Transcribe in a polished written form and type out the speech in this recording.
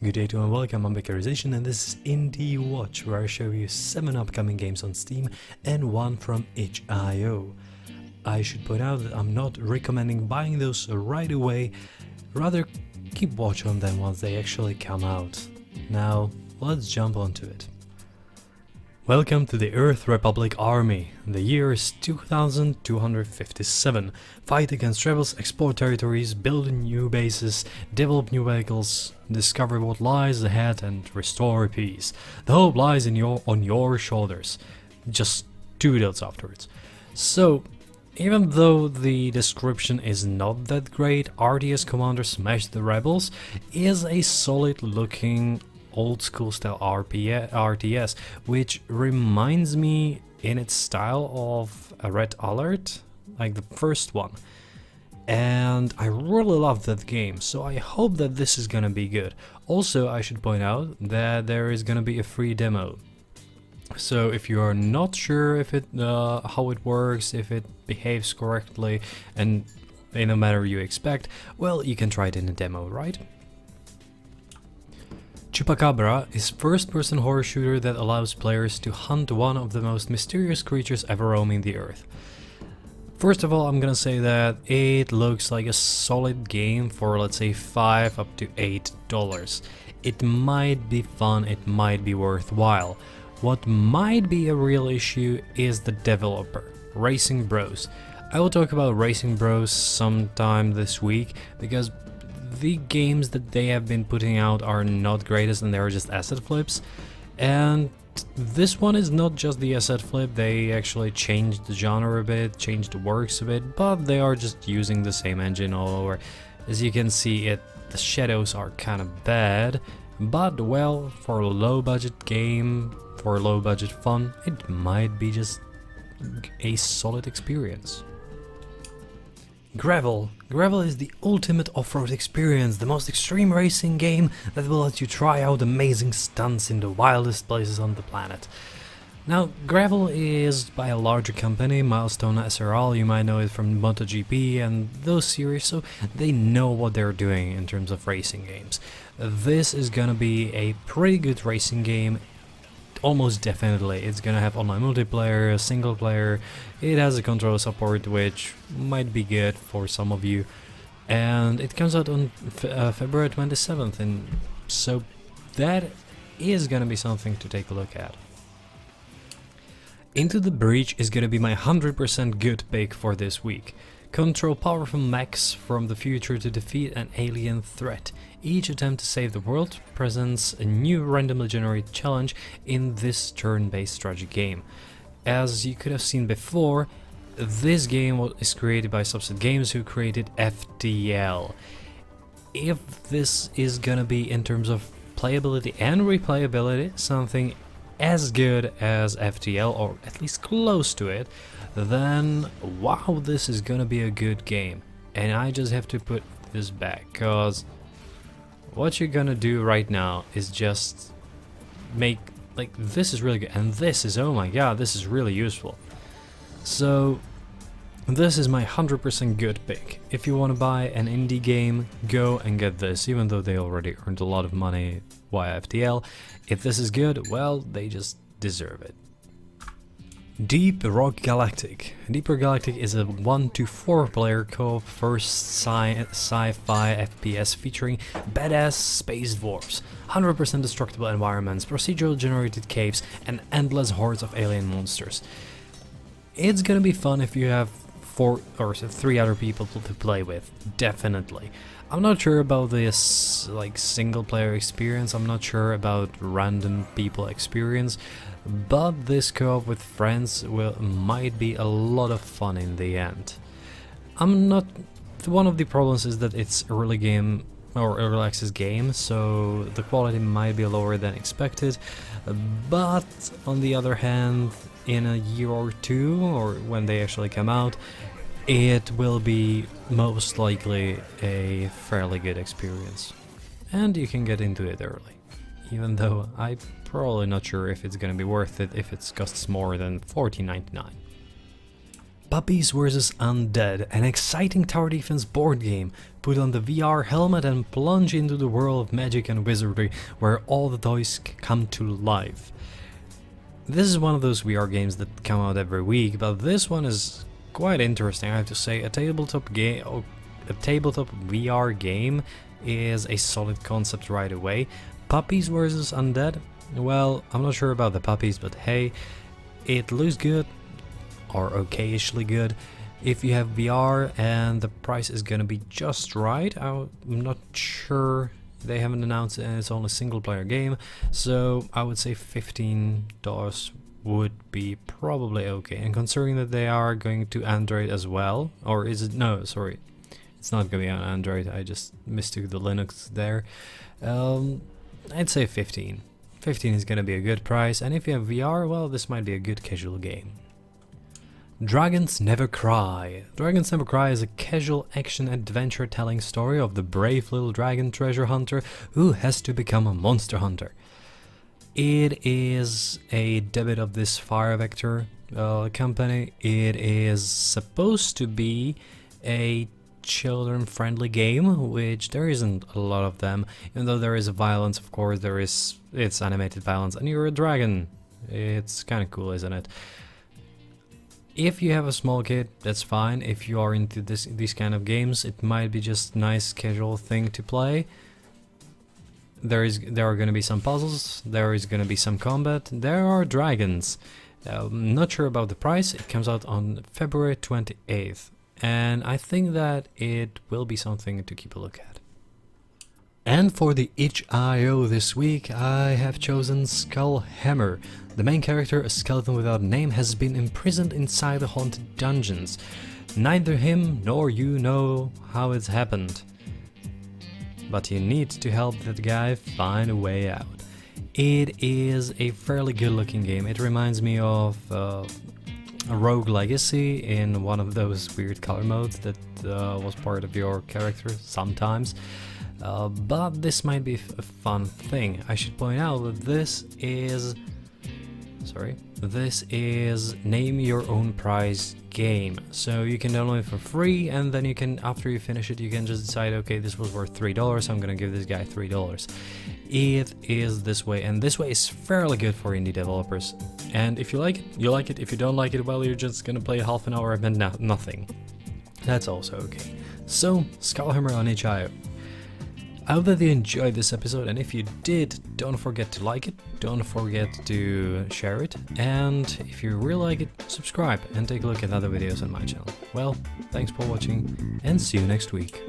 Good day to and welcome, I'm Vicarization and this is Indie Watch, where I show you 7 upcoming games on Steam and 1 from itch.io. I should point out that I'm not recommending buying those right away, rather keep watch on them once they actually come out. Now, let's jump onto it. Welcome to the Earth Republic Army. The year is 2257. Fight against rebels, explore territories, build new bases, develop new vehicles, discover what lies ahead and restore peace. The hope lies on your shoulders. Just do those afterwards. So, even though the description is not that great, RTS Commander Smash the Rebels is a solid looking old school style RTS, which reminds me in its style of a Red Alert, like the first one. And I really love that game, so I hope that this is gonna be good. Also, I should point out that there is gonna be a free demo. So if you are not sure if it how it works, if it behaves correctly, and in a manner you expect, well, you can try it in a demo, right? Chupacabra is a first-person horror shooter that allows players to hunt one of the most mysterious creatures ever roaming the earth. First of all, I'm gonna say that it looks like a solid game for, let's say, $5 up to $8. It might be fun, it might be worthwhile. What might be a real issue is the developer, Racing Bros. I will talk about Racing Bros sometime this week, because the games that they have been putting out are not greatest and they are just asset flips. And this one is not just the asset flip, they actually changed the genre a bit, changed the works a bit, but they are just using the same engine all over. As you can see, the shadows are kind of bad, but well, for a low budget game, for low budget fun, it might be just a solid experience. Gravel. Gravel is the ultimate off-road experience, the most extreme racing game that will let you try out amazing stunts in the wildest places on the planet. Now, Gravel is by a larger company, Milestone S.r.l, you might know it from MotoGP and those series, so they know what they're doing in terms of racing games. This is gonna be a pretty good racing game. Almost definitely. It's gonna have online multiplayer, single player, it has a controller support which might be good for some of you, and it comes out on February 27th, and so that is gonna be something to take a look at. Into the Breach is gonna be my 100% good pick for this week. Control powerful mechs from the future to defeat an alien threat. Each attempt to save the world presents a new randomly generated challenge in this turn-based strategy game. As you could have seen before, this game is created by Subset Games, who created S.r.l. If this is gonna be, in terms of playability and replayability, something as good as S.r.l, or at least close to it, then wow, this is gonna be a good game. And I just have to put this back, cause what you're gonna do right now is just make, like, this is really good, and this is, oh my god, this is really useful. So this is my 100% good pick. If you want to buy an indie game, go and get this, even though they already earned a lot of money via S.r.l. If this is good, well, they just deserve it. Deep Rock Galactic. Deep Rock Galactic is a 1 to 4 player co-op first sci-fi FPS featuring badass space dwarves, 100% destructible environments, procedural generated caves, and endless hordes of alien monsters. It's gonna be fun if you have 4 or 3 other people to play with, definitely. I'm not sure about this like single player experience, I'm not sure about random people experience, but this co-op with friends might be a lot of fun in the end. One of the problems is that it's early game or early access game, so the quality might be lower than expected, but on the other hand, in a year or two, or when they actually come out, it will be most likely a fairly good experience, and you can get into it early, even though I'm probably not sure if it's gonna be worth it if it costs more than $14.99. Puppies vs. Undead, an exciting tower defense board game. Put on the VR helmet and plunge into the world of magic and wizardry, where all the toys come to life. This is one of those VR games that come out every week, but this one is quite interesting, I have to say. A tabletop VR game is a solid concept right away. Puppies vs. Undead? Well, I'm not sure about the puppies, but hey, it looks good, or okayishly good. If you have VR and the price is gonna be just right, I'm not sure, they haven't announced it and it's only a single player game, so I would say $15 would be probably okay. And considering that they are going to Android as well, or is it, no, sorry, it's not gonna be on Android, I just mistook the Linux there. I'd say 15 is gonna be a good price, and if you have VR, well, this might be a good casual game. Dragons Never Cry. Dragons Never Cry is a casual action-adventure telling story of the brave little dragon treasure hunter who has to become a monster hunter. It is a debut of this Fire Vector company. It is supposed to be a children-friendly game, which there isn't a lot of them. Even though there is violence, of course, it's animated violence, and you're a dragon. It's kind of cool, isn't it? If you have a small kid, that's fine. If you are into these kind of games, it might be just nice casual thing to play. There are going to be some puzzles, there is going to be some combat, there are dragons. Not sure about the price. It comes out on February 28th, and I think that it will be something to keep a look at. And for the itch.io this week, I have chosen Skullhammer. The main character, a skeleton without a name, has been imprisoned inside the haunted dungeons. Neither him nor you know how it's happened, but you need to help that guy find a way out. It is a fairly good looking game. It reminds me of a Rogue Legacy in one of those weird color modes that was part of your character sometimes. But this might be a fun thing. I should point out that this is name your own prize game. So you can download it for free, and then you can, after you finish it, you can just decide, okay, this was worth $3, I'm gonna give this guy $3. It is this way, and this way is fairly good for indie developers. And if you like it, you like it. If you don't like it, well, you're just gonna play half an hour and then nothing. That's also okay. So, Skullhammer on itch.io. I hope that you enjoyed this episode, and if you did, don't forget to like it, don't forget to share it, and if you really like it, subscribe and take a look at other videos on my channel. Well, thanks for watching, and see you next week.